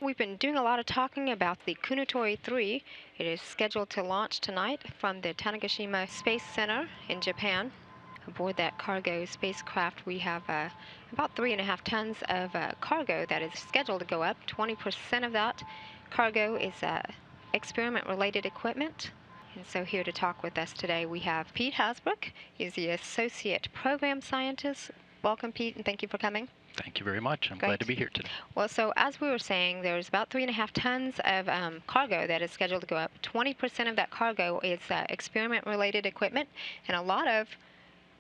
We've been doing a lot of talking about the Kounotori 3. It is scheduled to launch tonight from the Tanegashima Space Center in Japan. Aboard that cargo spacecraft, we have about 3.5 tons of cargo that is scheduled to go up. 20% of that cargo is experiment-related equipment. And so here to talk with us today, we have Pete Hasbrook. He's the Associate Program Scientist. Welcome, Pete, and thank you for coming. Thank you very much. I'm glad to be here today. Well, so as we were saying, there's about 3.5 tons of cargo that is scheduled to go up. 20% of that cargo is experiment-related equipment, and a lot of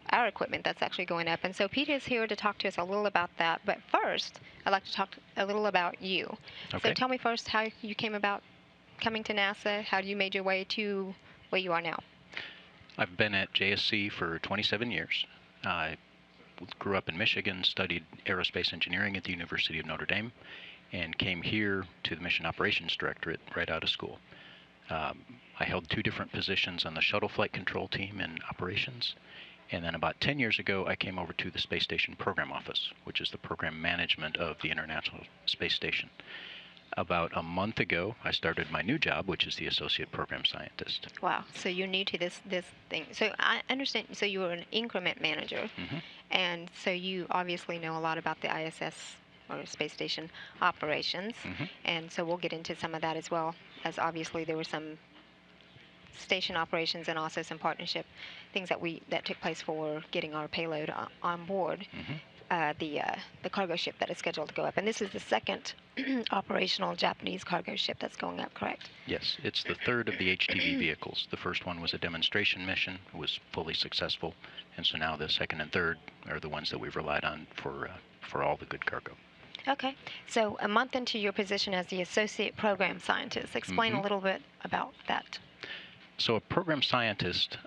our equipment that's actually going up. And so Pete is here to talk to us a little about that. But first, I'd like to talk a little about you. Okay. So tell me first how you came about coming to NASA, how you made your way to where you are now. I've been at JSC for 27 years. I grew up in Michigan, studied aerospace engineering at the University of Notre Dame, and came here to the Mission Operations Directorate right out of school. I held 2 different positions on the shuttle flight control team in operations, and then about 10 years ago I came over to the Space Station Program Office, which is the program management of the International Space Station. About a month ago, I started my new job, which is the Associate Program Scientist. Wow, so you're new to this thing. So I understand, so you were an increment manager, and so you obviously know a lot about the ISS or Space Station operations, and so we'll get into some of that as well, as obviously there were some station operations and also some partnership things that took place for getting our payload on board. The cargo ship that is scheduled to go up. And this is the second operational Japanese cargo ship that's going up, correct? Yes, it's the third of the HTV vehicles. The first one was a demonstration mission. It was fully successful. And so now the second and third are the ones that we've relied on for all the good cargo. Okay. So a month into your position as the Associate Program Scientist, explain a little bit about that. So a program scientist,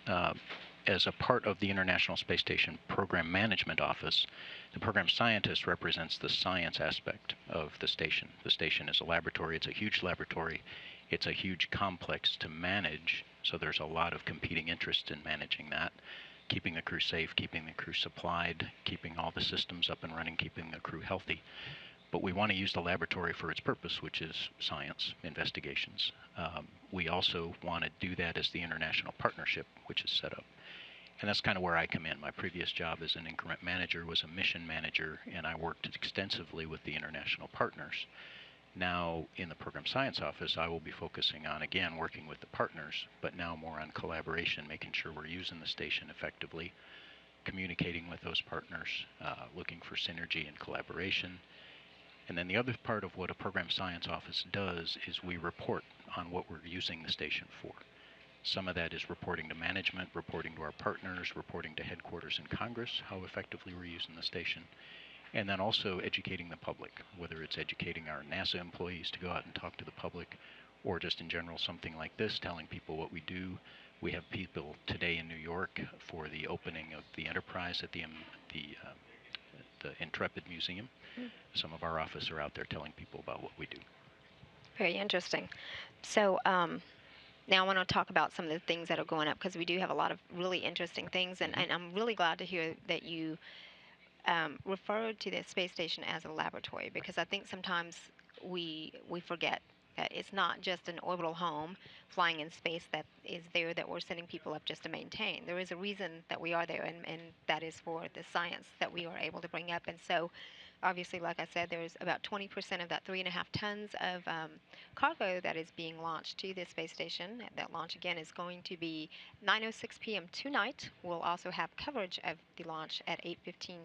as a part of the International Space Station Program Management Office, the program scientist represents the science aspect of the station. The station is a laboratory. It's a huge laboratory. It's a huge complex to manage, so there's a lot of competing interests in managing that, keeping the crew safe, keeping the crew supplied, keeping all the systems up and running, keeping the crew healthy. But we want to use the laboratory for its purpose, which is science, investigations. We also want to do that as the international partnership, which is set up. And that's kind of where I come in. My previous job as an increment manager was a mission manager, and I worked extensively with the international partners. Now, in the Program Science Office, I will be focusing on, again, working with the partners, but now more on collaboration, making sure we're using the station effectively, communicating with those partners, looking for synergy and collaboration. And then the other part of what a Program Science Office does is we report on what we're using the station for. Some of that is reporting to management, reporting to our partners, reporting to headquarters in Congress, how effectively we're using the station, and then also educating the public, whether it's educating our NASA employees to go out and talk to the public, or just in general something like this, telling people what we do. We have people today in New York for the opening of the Enterprise at the Intrepid Museum. Some of our office are out there telling people about what we do. Very interesting. So now I want to talk about some of the things that are going up, because we do have a lot of really interesting things, and I'm really glad to hear that you referred to the space station as a laboratory, because I think sometimes we forget that it's not just an orbital home flying in space that is there that we're sending people up just to maintain. There is a reason that we are there, and that is for the science that we are able to bring up. And so obviously, like I said, there's about 20% of that 3.5 tons of cargo that is being launched to the space station. That launch, again, is going to be 9:06 p.m. tonight. We'll also have coverage of the launch at 8:15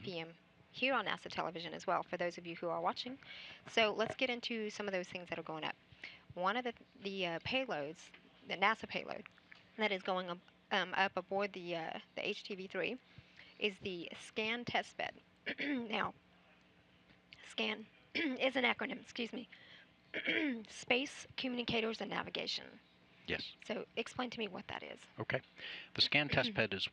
p.m. here on NASA television as well, for those of you who are watching. So let's get into some of those things that are going up. One of the payloads, the NASA payload, that is going up aboard the HTV-3 is the SCAN Testbed. Now, SCAN is an acronym, excuse me. Space, Communicators, and Navigation. Yes. So explain to me what that is. Okay. The SCAN Testbed is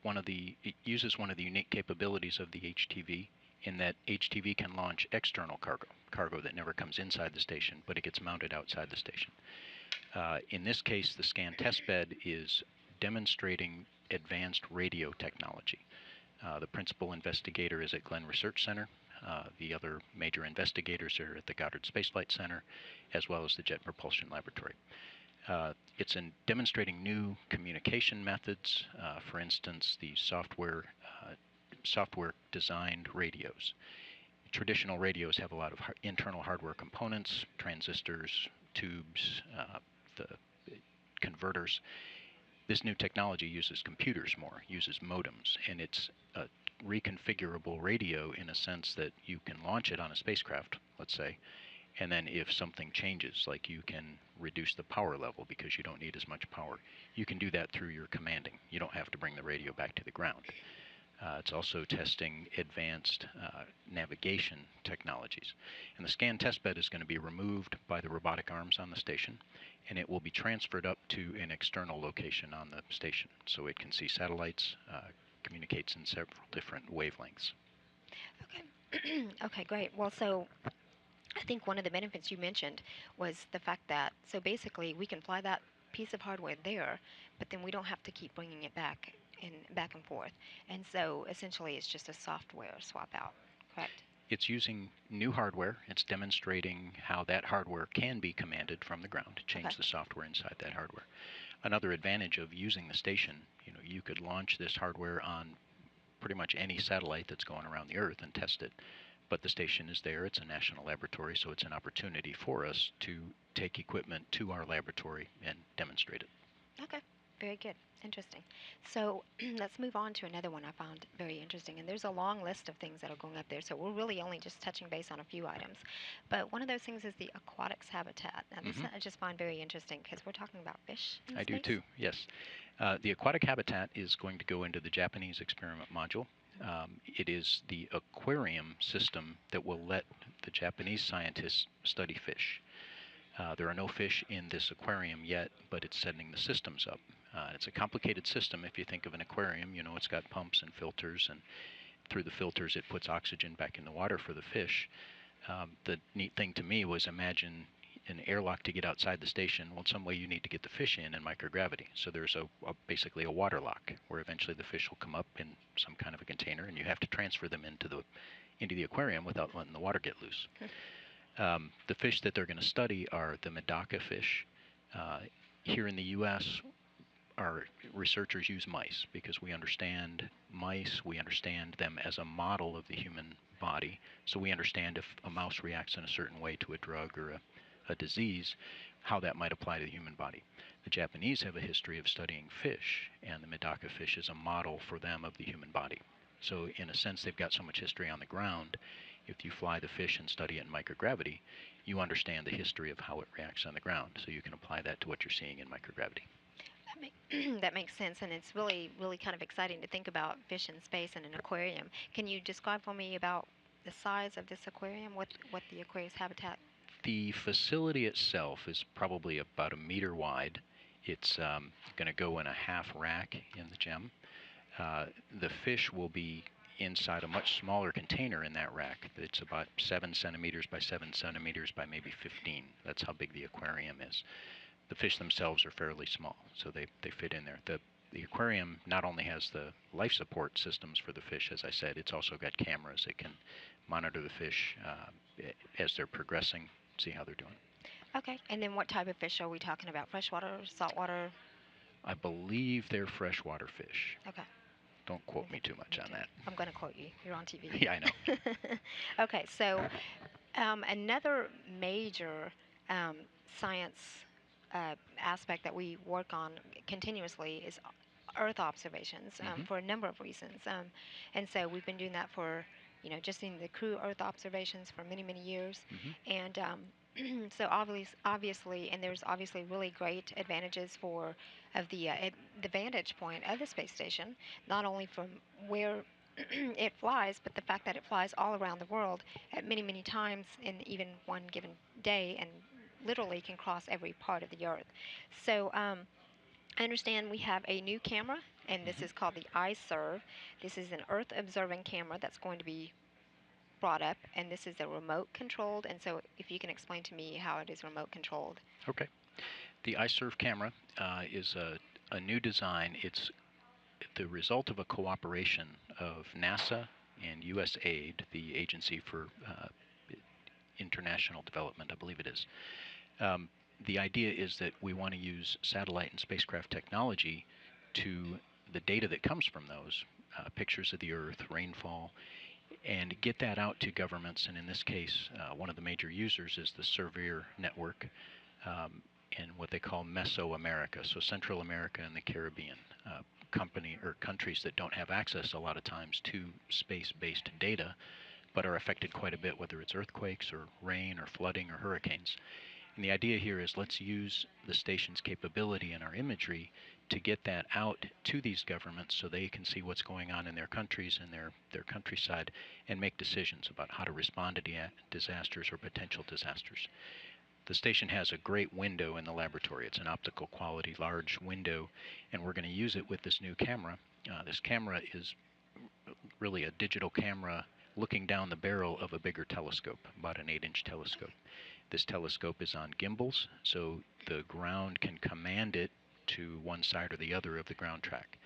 it uses one of the unique capabilities of the HTV, in that HTV can launch external cargo that never comes inside the station, but it gets mounted outside the station. In this case, the SCAN Testbed is demonstrating advanced radio technology. The principal investigator is at Glenn Research Center. the other major investigators are at the Goddard Space Flight Center, as well as the Jet Propulsion Laboratory. It's in demonstrating new communication methods, for instance, the software-designed radios. Traditional radios have a lot of internal hardware components, transistors, tubes, the converters. This new technology uses computers more, uses modems, and it's a reconfigurable radio in a sense that you can launch it on a spacecraft, let's say, and then if something changes, like you can reduce the power level because you don't need as much power, you can do that through your commanding. You don't have to bring the radio back to the ground. It's also testing advanced navigation technologies. And the scan testbed is going to be removed by the robotic arms on the station, and it will be transferred up to an external location on the station. So it can see satellites, communicates in several different wavelengths. Okay. Okay, great. Well, so I think one of the benefits you mentioned was the fact that, so basically we can fly that piece of hardware there, but then we don't have to keep bringing it back and forth. And so essentially it's just a software swap out, correct? It's using new hardware. It's demonstrating how that hardware can be commanded from the ground, change the software inside that hardware. Another advantage of using the station, you could launch this hardware on pretty much any satellite that's going around the Earth and test it. But the station is there. It's a national laboratory, so it's an opportunity for us to take equipment to our laboratory and demonstrate it. Okay, very good. Interesting. So let's move on to another one I found very interesting. And there's a long list of things that are going up there, so we're really only just touching base on a few items. But one of those things is the Aquatic Habitat. Now, this I just find very interesting because we're talking about fish in space. I do too, yes. The Aquatic Habitat is going to go into the Japanese experiment module. It is the aquarium system that will let the Japanese scientists study fish. There are no fish in this aquarium yet, but it's setting the systems up. It's a complicated system. If you think of an aquarium, it's got pumps and filters, and through the filters it puts oxygen back in the water for the fish. The neat thing to me was imagine an airlock to get outside the station. Well, some way you need to get the fish in microgravity. So there's basically a water lock where eventually the fish will come up in some kind of a container, and you have to transfer them into the aquarium without letting the water get loose. The fish that they're going to study are the Medaka fish. Here in the U.S., our researchers use mice because we understand mice, we understand them as a model of the human body. So we understand if a mouse reacts in a certain way to a drug or a disease, how that might apply to the human body. The Japanese have a history of studying fish, and the Medaka fish is a model for them of the human body. So in a sense, they've got so much history on the ground. If you fly the fish and study it in microgravity, you understand the history of how it reacts on the ground. So you can apply that to what you're seeing in microgravity. That makes sense, and it's really, really kind of exciting to think about fish in space and an aquarium. Can you describe for me about the size of this aquarium, what the Aquarius habitat? The facility itself is probably about 1 meter wide. It's going to go in a half rack in the gem. The fish will be inside a much smaller container in that rack. It's about 7 centimeters by 7 centimeters by maybe 15. That's how big the aquarium is. The fish themselves are fairly small, so they fit in there. The aquarium not only has the life support systems for the fish, as I said, it's also got cameras that can monitor the fish as they're progressing, see how they're doing. Okay, and then what type of fish are we talking about? Freshwater, saltwater? I believe they're freshwater fish. Okay. Don't quote me too much on that. I'm going to quote you. You're on TV. Yeah, I know. Okay, so another major science aspect that we work on continuously is Earth observations for a number of reasons. And so we've been doing that for, just in the crew Earth observations for many, many years. And so obviously, and there's obviously really great advantages of the vantage point of the space station, not only from where it flies, but the fact that it flies all around the world at many, many times in even one given day, and literally can cross every part of the Earth. So I understand we have a new camera, and this is called the iServe. This is an Earth observing camera that's going to be brought up, and this is a remote controlled. And so if you can explain to me how it is remote controlled. Okay. The iServe camera is a new design. It's the result of a cooperation of NASA, and USAID, the Agency for International Development, I believe it is. The idea is that we want to use satellite and spacecraft technology to the data that comes from those, pictures of the Earth, rainfall, and get that out to governments. And in this case, one of the major users is the Surveyor Network in what they call Mesoamerica, so Central America and the Caribbean. Countries that don't have access a lot of times to space-based data, but are affected quite a bit, whether it's earthquakes or rain or flooding or hurricanes. And the idea here is let's use the station's capability and our imagery to get that out to these governments so they can see what's going on in their countries and their countryside and make decisions about how to respond to disasters or potential disasters. The station has a great window in the laboratory. It's an optical quality large window, and we're going to use it with this new camera. This camera is really a digital camera looking down the barrel of a bigger telescope, about an 8-inch telescope. This telescope is on gimbals, so the ground can command it to one side or the other of the ground track.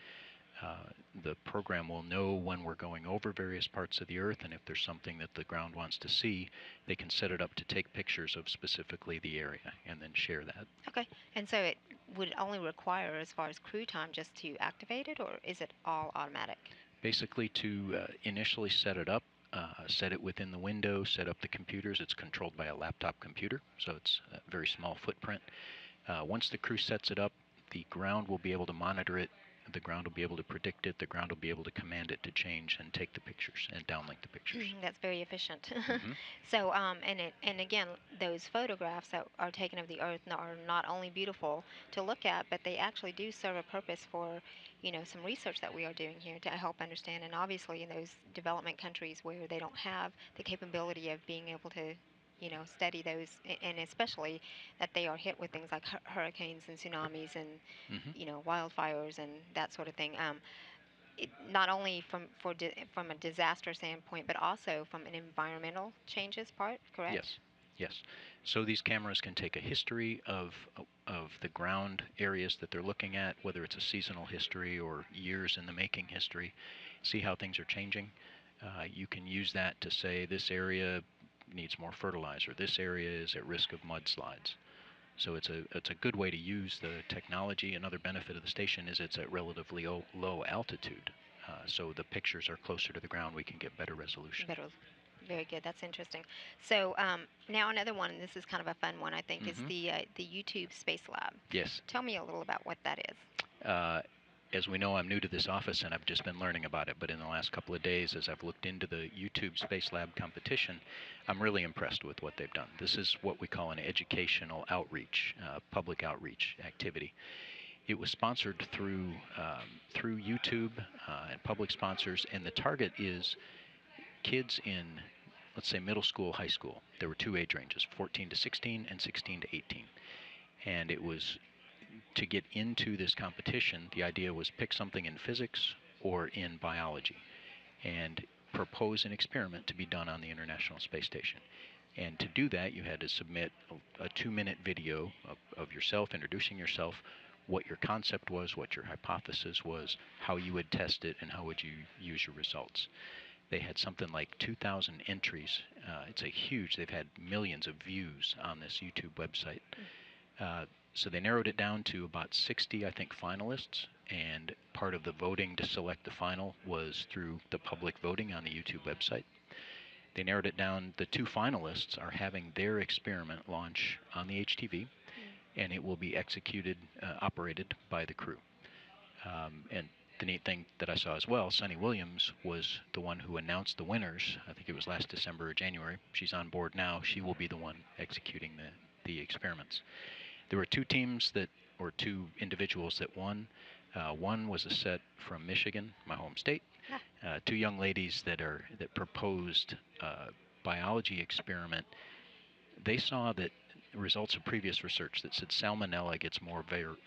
The program will know when we're going over various parts of the Earth, and if there's something that the ground wants to see, they can set it up to take pictures of specifically the area and then share that. Okay, and so it would only require, as far as crew time, just to activate it, or is it all automatic? Basically, to initially set it up, set it within the window, set up the computers. It's controlled by a laptop computer, so it's a very small footprint. Once the crew sets it up, the ground will be able to monitor it. The ground will be able to predict it. The ground will be able to command it to change and take the pictures and downlink the pictures. That's very efficient. Mm-hmm. So, and again, those photographs that are taken of the Earth are not only beautiful to look at, but they actually do serve a purpose for, some research that we are doing here to help understand. And obviously, in those development countries where they don't have the capability of being able to, study those, and especially that they are hit with things like hurricanes and tsunamis and, Mm-hmm. wildfires and that sort of thing. Not only from a disaster standpoint, but also from an environmental changes part, correct? Yes, yes. So these cameras can take a history of the ground areas that they're looking at, whether it's a seasonal history or years in the making history, see how things are changing. You can use that to say this area needs more fertilizer, this area is at risk of mudslides. So it's a good way to use the technology. Another benefit of the station is it's at relatively low altitude. So the pictures are closer to the ground. We can get better resolution. Better. Very good. That's interesting. So now another one, and this is kind of a fun one, I think, is Mm-hmm. the YouTube Space Lab. Yes. Tell me a little about what that is. As we know, I'm new to this office and I've just been learning about it, but in the last couple of days, as I've looked into the YouTube Space Lab competition, I'm really impressed with what they've done. This is what we call an educational outreach, public outreach activity. It was sponsored through YouTube and public sponsors, and the target is kids in, let's say, middle school, high school. There were two age ranges, 14 to 16 and 16 to 18. And it was to get into this competition, the idea was pick something in physics or in biology and propose an experiment to be done on the International Space Station. And to do that, you had to submit a 2-minute video of yourself, introducing yourself, what your concept was, what your hypothesis was, how you would test it, and how would you use your results. They had something like 2,000 entries. They've had millions of views on this YouTube website. So they narrowed it down to about 60, I think, finalists, and part of the voting to select the final was through the public voting on the YouTube website. They narrowed it down. The two finalists are having their experiment launch on the HTV, and it will be operated by the crew. And the neat thing that I saw as well, Sunny Williams was the one who announced the winners. I think it was last December or January. She's on board now. She will be the one executing the experiments. There were two individuals that won. One was a set from Michigan, my home state. Two young ladies that proposed a biology experiment. They saw that results of previous research that said salmonella gets more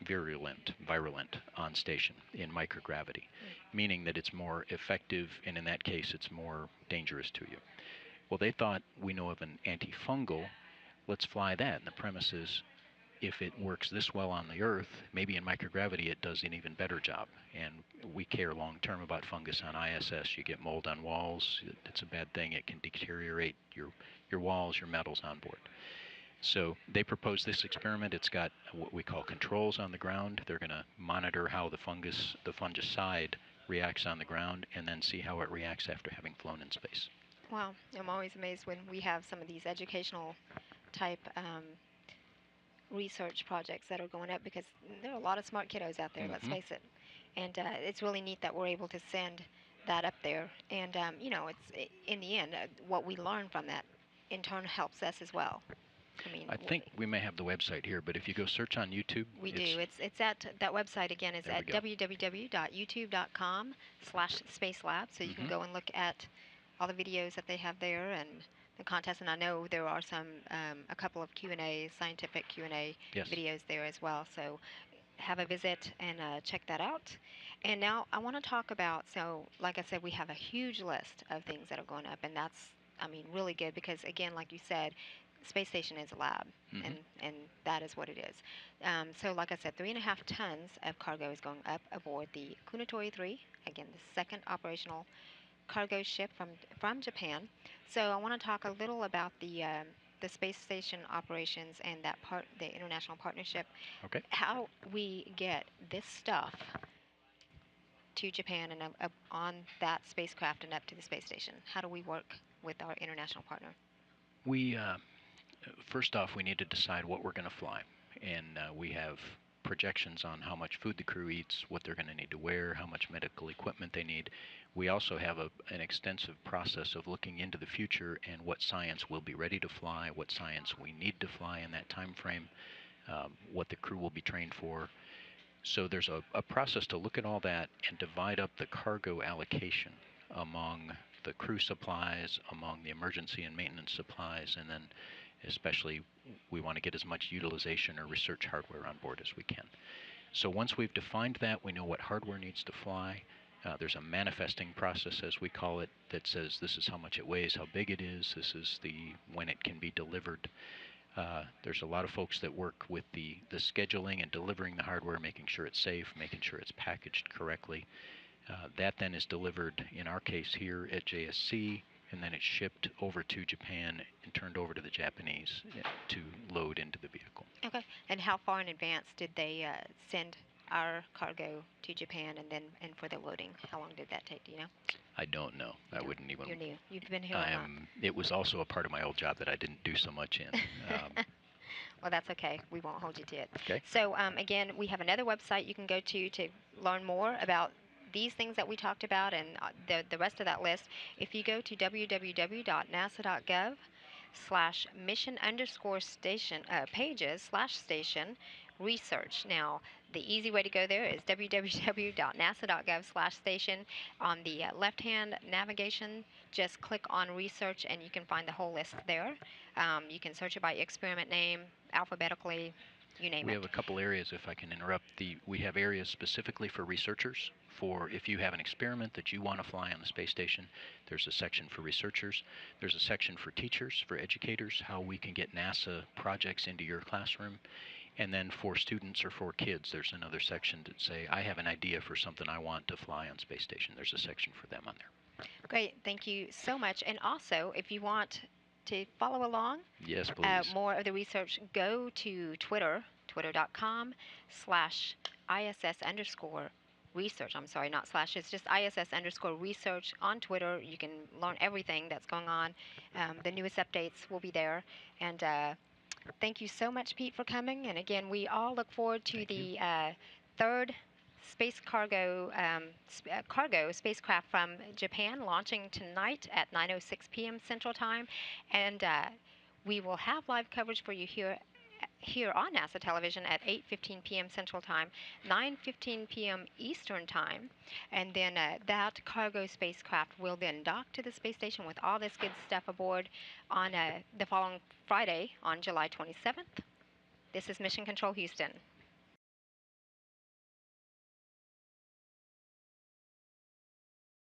virulent on station in microgravity, meaning that it's more effective, and in that case, it's more dangerous to you. Well, they thought, we know of an antifungal, let's fly that. And the premise is if it works this well on the Earth, maybe in microgravity it does an even better job. And we care long term about fungus on ISS. You get mold on walls, it's a bad thing. It can deteriorate your walls, your metals on board. So they proposed this experiment. It's got what we call controls on the ground. They're going to monitor how the fungicide reacts on the ground, and then see how it reacts after having flown in space. Wow, I'm always amazed when we have some of these educational type research projects that are going up, because there are a lot of smart kiddos out there, let's face it. And it's really neat that we're able to send that up there. And, you know, it's in the end, what we learn from that in turn helps us as well. I think we may have the website here, but if you go search on YouTube, we do. It's at that website again is at www.youtube.com/spacelab. So you can go and look at all the videos that they have there and the contest. And I know there are some a couple of Q&A, scientific Q&A videos there as well. So have a visit and check that out. And now I want to talk about, so like I said, we have a huge list of things that are going up, and that's, I mean, really good, because again, like you said, space station is a lab, and that is what it is. So like I said, 3.5 tons of cargo is going up aboard the Kounotori3, again, the second operational cargo ship from Japan. So I want to talk a little about the space station operations and that the international partnership. Okay. How we get this stuff to Japan and on that spacecraft and up to the space station. How do we work with our international partner? We first off, we need to decide what we're going to fly, and we have projections on how much food the crew eats, what they're going to need to wear, how much medical equipment they need. We also have an extensive process of looking into the future and what science will be ready to fly, what science we need to fly in that time frame, what the crew will be trained for. So there's a process to look at all that and divide up the cargo allocation among the crew supplies, among the emergency and maintenance supplies, and then especially we want to get as much utilization or research hardware on board as we can. So once we've defined that, we know what hardware needs to fly. There's a manifesting process, as we call it, that says this is how much it weighs, how big it is, this is when it can be delivered. There's a lot of folks that work with the scheduling and delivering the hardware, making sure it's safe, making sure it's packaged correctly. That then is delivered, in our case here at JSC, and then it's shipped over to Japan and turned over to the Japanese to load into the vehicle. Okay. And how far in advance did they send our cargo to Japan, and for the loading? How long did that take? Do you know? I don't know. I wouldn't even. You're new. You've been here a month. It was also a part of my old job that I didn't do so much in. Well, that's okay. We won't hold you to it. Okay. So again, we have another website you can go to learn more about these things that we talked about and the rest of that list. If you go to www.nasa.gov/mission_station pages/station research. Now, the easy way to go there is www.nasa.gov/station. On the left-hand navigation, just click on research and you can find the whole list there. You can search it by experiment name, alphabetically, you name it. We have a couple areas, if I can interrupt. We have areas specifically for researchers. For if you have an experiment that you want to fly on the space station, there's a section for researchers. There's a section for teachers, for educators, how we can get NASA projects into your classroom. And then for students or for kids, there's another section that say, I have an idea for something I want to fly on space station. There's a section for them on there. Great. Thank you so much. And also, if you want to follow along, yes, please. More of the research, go to Twitter, twitter.com/ISS_research. I'm sorry, not slash, it's just ISS_research on Twitter. You can learn everything that's going on. The newest updates will be there. And thank you so much, Pete, for coming. And again, we all look forward to the third space cargo spacecraft from Japan launching tonight at 9:06 p.m. Central Time. And we will have live coverage for you here on NASA television at 8:15 p.m. Central Time, 9:15 p.m. Eastern Time, and then that cargo spacecraft will then dock to the space station with all this good stuff aboard on the following Friday on July 27th. This is Mission Control Houston.